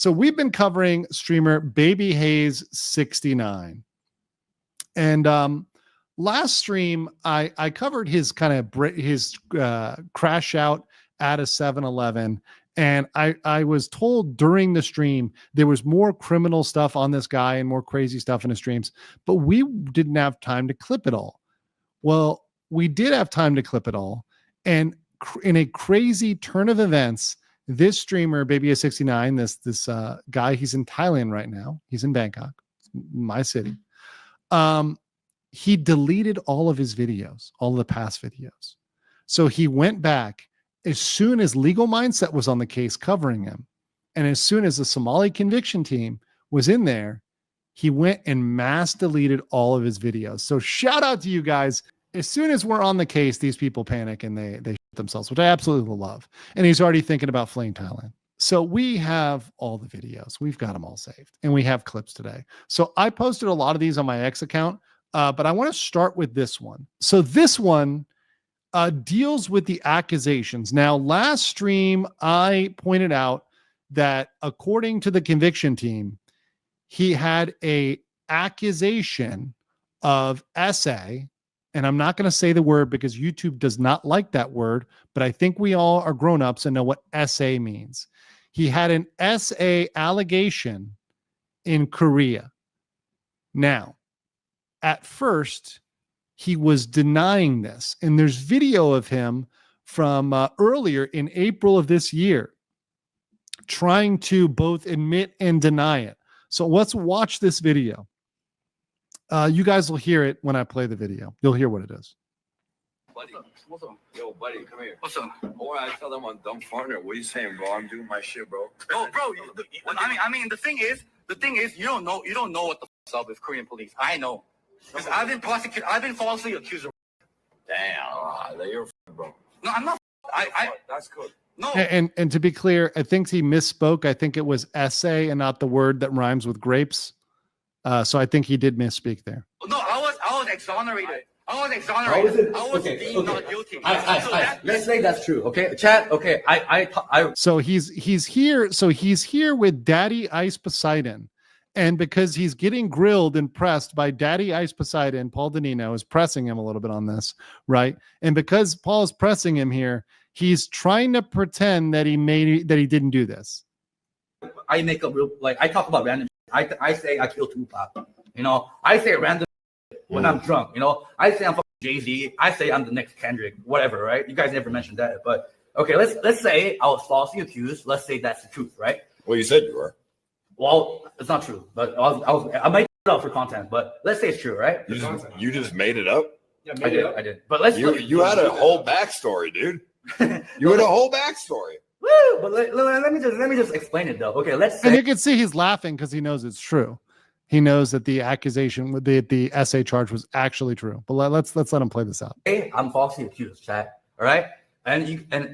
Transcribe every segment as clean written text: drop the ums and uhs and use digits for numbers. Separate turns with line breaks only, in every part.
So we've been covering streamer Baby Hayes 69. And last stream, I covered his kind of his crash out at a 7-Eleven. And I was told during the stream there was more criminal stuff on this guy and more crazy stuff in his streams, but we didn't have time to clip it all. Well, we did have time to clip it all. And in a crazy turn of events, this streamer, Baby 69, this guy, he's in Thailand right now. He's in Bangkok, my city. He deleted all of his videos, all of the past videos. So he went back as soon as Legal Mindset was on the case covering him. And as soon as the Somali conviction team was in there, he went and mass deleted all of his videos. So shout out to you guys. As soon as we're on the case, these people panic and they shit themselves, which I absolutely love. And he's already thinking about fleeing Thailand. So we have all the videos. We've got them all saved. And we have clips today. So I posted a lot of these on my X account, but I want to start with this one. So this one deals with the accusations. Now, last stream, I pointed out that according to the conviction team, he had a accusation of SA, and I'm not going to say the word because YouTube does not like that word, but I think we all are grown-ups and know what SA means. He had an SA allegation in Korea. Now, at first, he was denying this, and there's video of him from earlier in April of this year trying to both admit and deny it. So let's watch this video. You guys will hear it when I play the video. You'll hear what it is.
Buddy, what's up? Yo, buddy, come here. What's up? Or I tell them I'm dumb partner. What are you saying, bro? I'm doing my shit, bro.
Oh, bro. I mean, the thing is, you don't know what the f***'s up with Korean police. I know, because I've been prosecuted. I've been falsely accused of.
Damn, you're bro.
No, I'm not.
That's good.
No.
And to be clear, I think he misspoke. I think it was essay and not the word that rhymes with grapes. So I think he did misspeak there.
No, I was exonerated. I was exonerated. I was deemed not guilty.
Let's say that's true. Okay, chat. Okay, I.
So he's here. So he's here with Daddy Ice Poseidon, and because he's getting grilled and pressed by Daddy Ice Poseidon, Paul Danino is pressing him a little bit on this, right? And because Paul is pressing him here, he's trying to pretend that he didn't do this.
I make a real I talk about random. I say I killed Tupac. You know, I say random when I'm drunk. You know, I say I'm fucking Jay-Z. I say I'm the next Kendrick. Whatever, right? You guys never mentioned that, but okay. Let's say I was falsely accused. Let's say that's the truth, right?
Well, you said you were.
Well, it's not true, but I might put it up for content. But let's say it's true, right?
You just made it up.
Yeah, I did. But
you had a whole backstory, dude. You had a whole backstory.
Woo! But let me just explain it though. Okay, let's say.
And you can see he's laughing because he knows it's true. He knows that the accusation with the essay charge was actually true. But let's let him play this out.
Hey, I'm falsely accused, chat. All right, and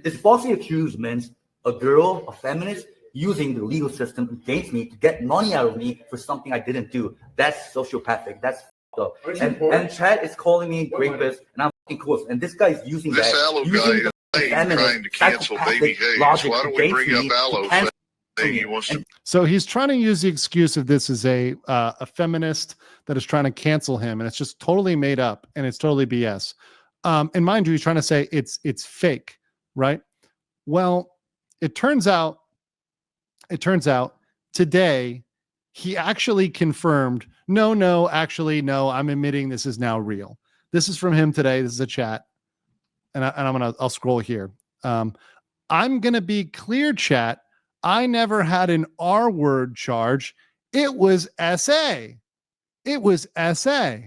it's falsely accused means a girl, a feminist, using the legal system against me to get money out of me for something I didn't do. That's sociopathic. That's up. And chat is calling me rapist, and I'm fucking cool. And this guy is using
this
that.
Aloe guy trying to cancel Baby Hayes. Why don't we bring up Aloe? He wants to.
So he's trying to use the excuse of this as a feminist that is trying to cancel him, and it's just totally made up, and it's totally BS. And mind you, he's trying to say it's fake, right? Well, it turns out today he actually confirmed, no, I'm admitting this is now real. This is from him today. This is a chat. And I'll scroll here. I'm going to be clear, chat. I never had an R word charge. It was SA. It was SA.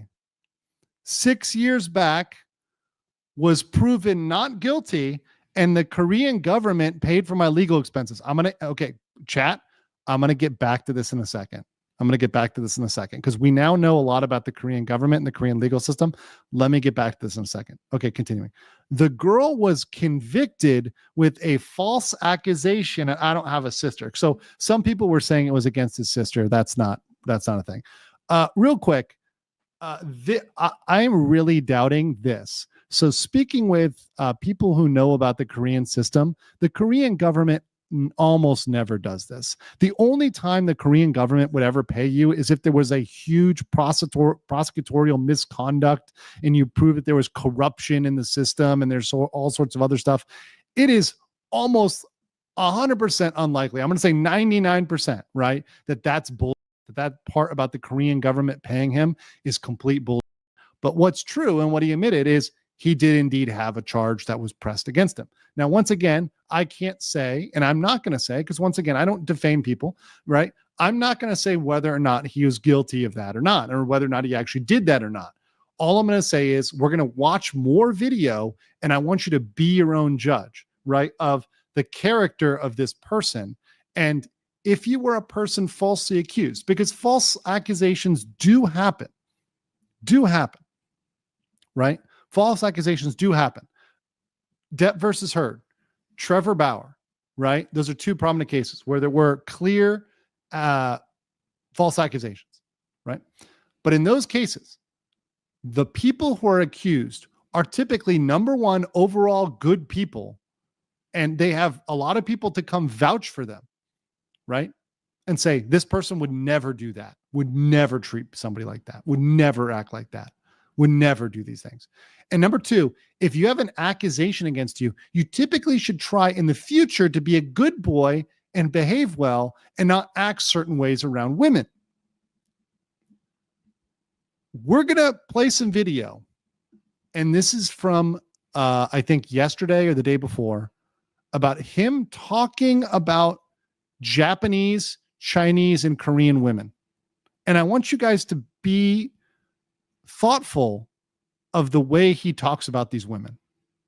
6 years back, was proven not guilty, and the Korean government paid for my legal expenses. Okay, chat. I'm going to get back to this in a second. Because we now know a lot about the Korean government and the Korean legal system. Let me get back to this in a second. Okay, continuing. The girl was convicted with a false accusation. I don't have a sister. So some people were saying it was against his sister. That's not a thing. Real quick, I'm really doubting this. So speaking with people who know about the Korean system, the Korean government almost never does this. The only time the Korean government would ever pay you is if there was a huge prosecutorial misconduct and you prove that there was corruption in the system and there's all sorts of other stuff. It is almost 100% unlikely. I'm going to say 99%, right? That's bull. That part about the Korean government paying him is complete bull. But what's true and what he admitted is he did indeed have a charge that was pressed against him. Now, once again, I can't say, and I'm not going to say, because once again, I don't defame people, right? I'm not going to say whether or not he was guilty of that or not, or whether or not he actually did that or not. All I'm going to say is we're going to watch more video, and I want you to be your own judge, right, of the character of this person. And if you were a person falsely accused, because false accusations do happen, right? False accusations do happen. Depp versus Heard, Trevor Bauer, right? Those are two prominent cases where there were clear false accusations, right? But in those cases, the people who are accused are typically, number one, overall good people, and they have a lot of people to come vouch for them, right? And say, this person would never do that, would never treat somebody like that, would never act like that, would never do these things. And number two, if you have an accusation against you, you typically should try in the future to be a good boy and behave well and not act certain ways around women. We're going to play some video. And this is from, I think, yesterday or the day before, about him talking about Japanese, Chinese, and Korean women. And I want you guys to be thoughtful of the way he talks about these women.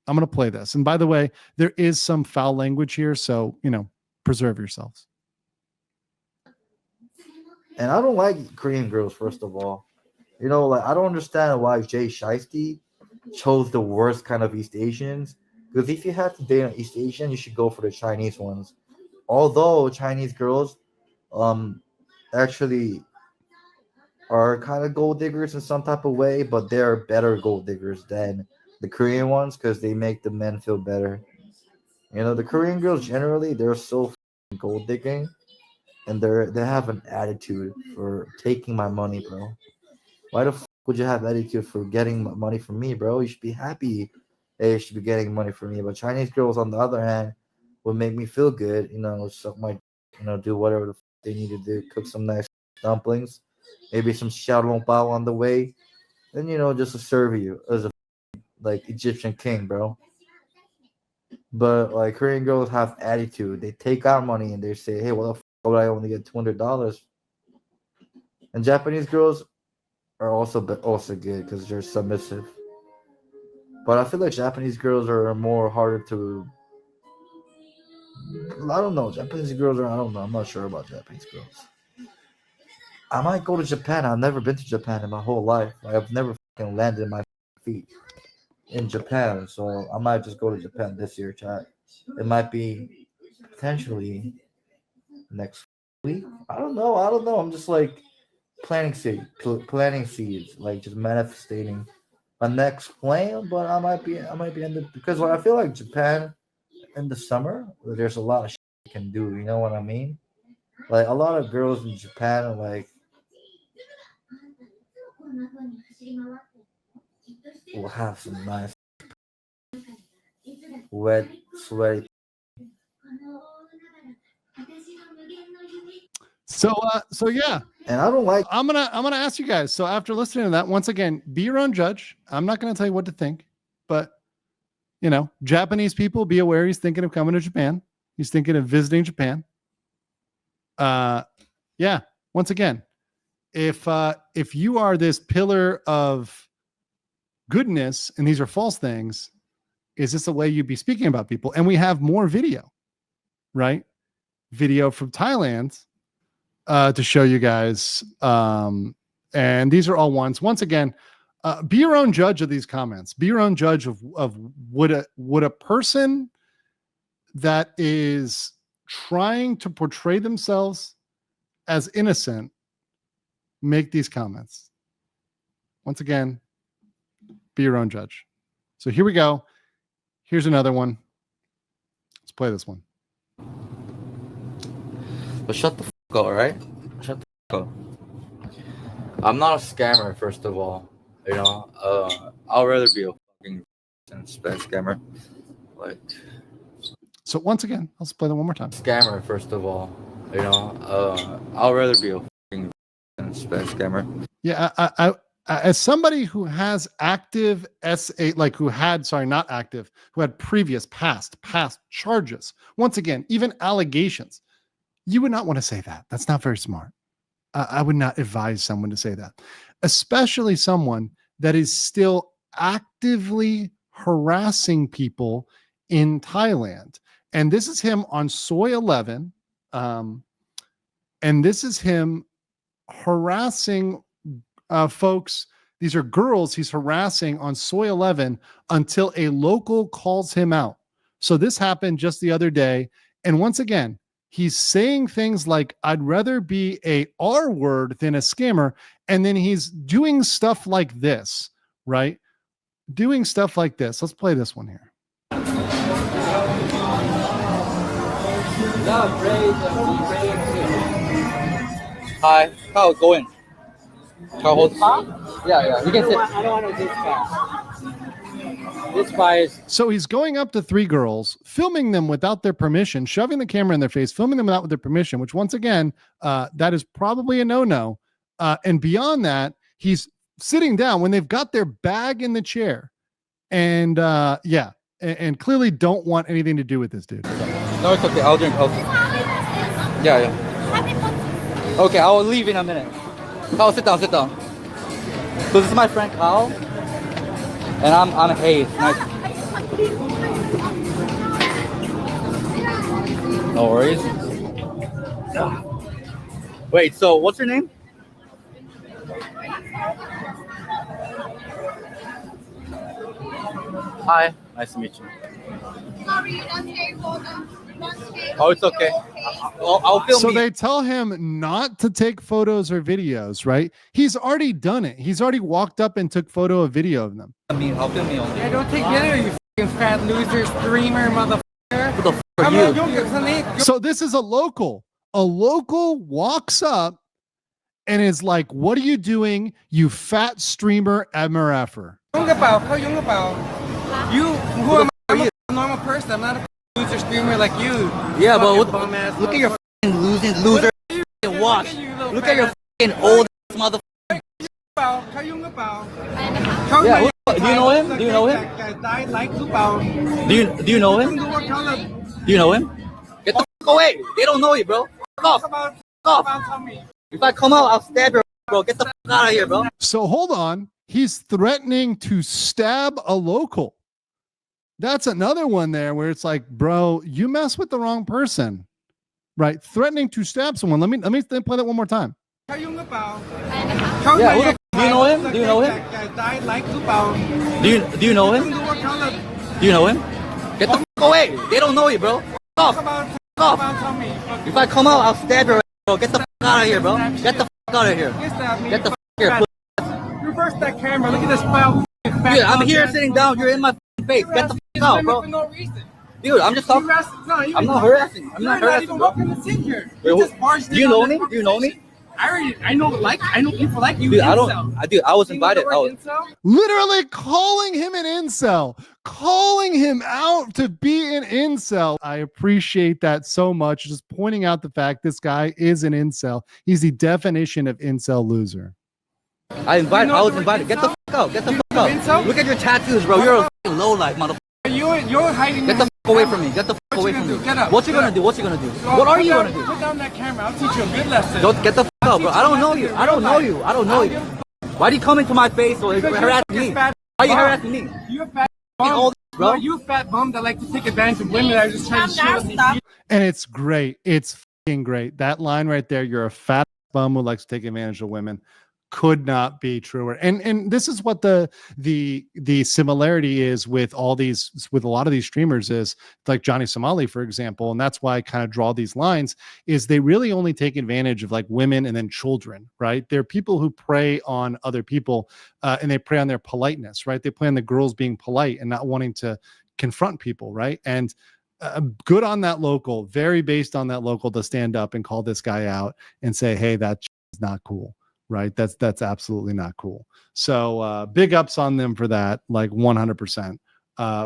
I'm going to play this. And by the way, there is some foul language here, so, preserve yourselves.
And I don't like Korean girls, first of all. I don't understand why Jay Shiesty chose the worst kind of East Asians. Because if you had to date an East Asian, you should go for the Chinese ones. Although Chinese girls actually are kind of gold diggers in some type of way, but they're better gold diggers than the Korean ones because they make the men feel better. The Korean girls generally, they're so gold digging, and they have an attitude for taking my money, bro. Why the would you have attitude for getting money from me, bro? You should be happy that you should be getting money from me. But Chinese girls, on the other hand, would make me feel good, suck my, do whatever the they need to do, cook some nice dumplings, maybe some xiaolong bao on the way, and just to serve you as a Egyptian king, bro. But Korean girls have attitude. They take out money and they say, "Hey, what the would I only get $200?" And Japanese girls are also good because they're submissive. But I feel like Japanese girls are more harder to. I don't know. Japanese girls are. I don't know. I'm not sure about Japanese girls. I might go to Japan. I've never been to Japan in my whole life. I've never fucking landed my feet in Japan. So I might just go to Japan this year, chat. It might be potentially next week. I don't know. I'm just planting seeds, just manifesting a next plan. But I might be ended because I feel like Japan in the summer, there's a lot of shit you can do. You know what I mean? A lot of girls in Japan are will have some nice wet, sweaty.
So yeah.
And I don't like.
I'm gonna ask you guys. So after listening to that, once again, be your own judge. I'm not gonna tell you what to think, but Japanese people, be aware he's thinking of coming to Japan. He's thinking of visiting Japan. Yeah. Once again, if you are this pillar of goodness and these are false things, is this a way you'd be speaking about people? And we have more video, right? Video from Thailand to show you guys. And these are all ones. Once again, be your own judge of these comments. Be your own judge of would a person that is trying to portray themselves as innocent make these comments. Once again, be your own judge. So here we go. Here's another one. Let's play this one.
But shut the fuck up, all right? Shut the fuck up. I'm not a scammer, first of all. You know, I'll rather be a fucking scammer. Like,
So once again, let's play that one more time.
Scammer, first of all. You know, I'll rather be a fucking scammer.
Yeah, I as somebody who has active SA, like who had, sorry, not active, who had previous past charges, once again, even allegations, you would not want to say that. That's not very smart. I would not advise someone to say that, especially someone that is still actively harassing people in Thailand. And this is him on Soy 11. And this is him harassing folks. These are girls he's harassing on Soy 11 until a local calls him out. So this happened just the other day. And once again, he's saying things like, I'd rather be a R word than a scammer. And then he's doing stuff like this, right? Doing stuff like this. Let's play this one here.
Hi, how it going? How hold? Yeah, you can sit.
I don't want to do this guy is.
So he's going up to three girls, filming them without their permission, shoving the camera in their face, filming them without their permission, which once again, that is probably a no-no. And beyond that, he's sitting down when they've got their bag in the chair. And and clearly don't want anything to do with this dude.
No, it's okay. I'll drink. Okay. Yeah. Okay, I'll leave in a minute. Kyle, sit down. So this is my friend Kyle, and I'm Hayes. Nice. No worries. Wait, so what's your name? Hi, nice to meet you.
Sorry, you don't take photos.
Oh, it's okay. I'll film.
So they tell him not to take photos or videos, right? He's already done it. He's already walked up and took photo or video of them.
I'll film me only.
Yeah, don't take video, you fucking fat loser, streamer, motherfucker.
What the f are you?
So this is a local. A local walks up and is like, what are you doing, you fat streamer MRFer?
You, who am I? I'm a normal person. I'm not a loser streamer like you.
Yeah, but what,
bum-ass
look at your fucking loser watch. Look at your fucking old motherfucker. Yeah, do you know him? Do you know him? Do you know him? Do you know him? Get the fuck away! They don't know you, bro. Fuck off! If I come out, I'll stab you, bro. Get the fuck out of here, bro.
So hold on. He's threatening to stab a local. That's another one there where it's like, bro, you mess with the wrong person, right? Threatening to stab someone. Let me play that one more time.
Yeah, do you know him? Do you know him? Do you know him? Do you know him? Get the fuck away! They don't know you, bro. Fuck off! If I come out, I'll stab you, bro. Get the fuck out of here, bro. Get the fuck out of here. Get the fuck here.
Reverse that camera. Look at this foul.
Dude, I'm here sitting down. You're in my face. Get the fuck out, bro.
For no reason.
Dude, I'm just talking. I'm not harassing. I'm not harassing, bro.
Do
you know me? Do you know me?
I know people like you.
Dude, I was invited.
Literally calling him an incel, calling him out to be an incel. I appreciate that so much. Just pointing out the fact this guy is an incel. He's the definition of incel loser.
I was invited. Get the fuck out. Get the fuck out. Look at your tattoos, bro. You're a fucking low life, motherfucker.
You're hiding.
Get the fuck away from me. Get the fuck away from me.
Get up.
What you gonna do? What you gonna do? What are you gonna do?
Put down that camera. I'll teach you a good lesson.
Don't get the fuck out, bro. I don't know you. I don't know you. I don't know you. Why do you come into my face or harass me? Why are you harassing me?
You a fat
All
bum.
this, bro.
You a fat bum that like to take advantage of women that are just trying to show.
And it's great. It's fucking great. That line right there, you're a fat bum who likes to take advantage of women, could not be truer. And this is what the similarity is with a lot of these streamers, is like Johnny Somali, for example. And that's why I kind of draw these lines, is they really only take advantage of like women and then children, right? They're people who prey on other people and they prey on their politeness, right? They play on the girls being polite and not wanting to confront people, right? And good on that local, very based on that local to stand up and call this guy out and say, hey, that's not cool, right? That's absolutely not cool. So big ups on them for that, like 100%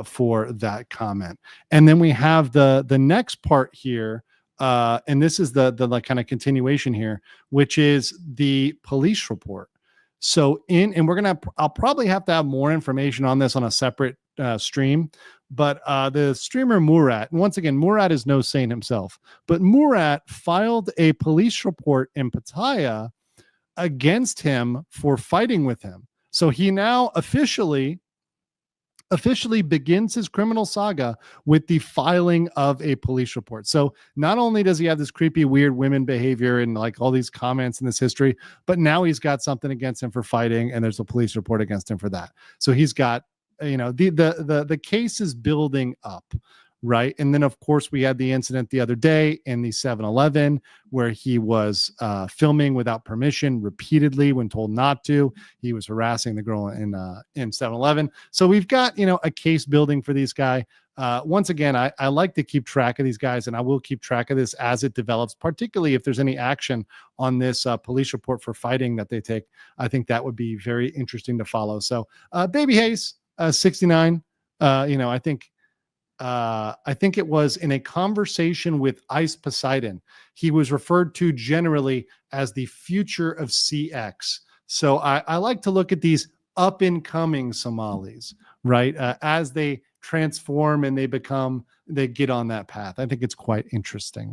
for that comment. And then we have the next part here, and this is the like kind of continuation here, which is the police report. So and I'll probably have to have more information on this on a separate stream, but the streamer Murat, and once again, Murat is no saint himself, but Murat filed a police report in Pattaya against him for fighting with him. So he now officially begins his criminal saga with the filing of a police report. So not only does he have this creepy, weird women behavior and like all these comments in this history, but now he's got something against him for fighting, and there's a police report against him for that. So he's got, the case is building up, right? And then of course we had the incident the other day in the 7-Eleven where he was filming without permission repeatedly when told not to. He was harassing the girl in 7-Eleven. So we've got, a case building for these guys. Once again, I like to keep track of these guys, and I will keep track of this as it develops, particularly if there's any action on this police report for fighting that they take. I think that would be very interesting to follow. So Baby Hayes, 69, I think it was in a conversation with Ice Poseidon. He was referred to generally as the future of CX. So I like to look at these up and coming Somalis, right? As they transform and they get on that path. I think it's quite interesting.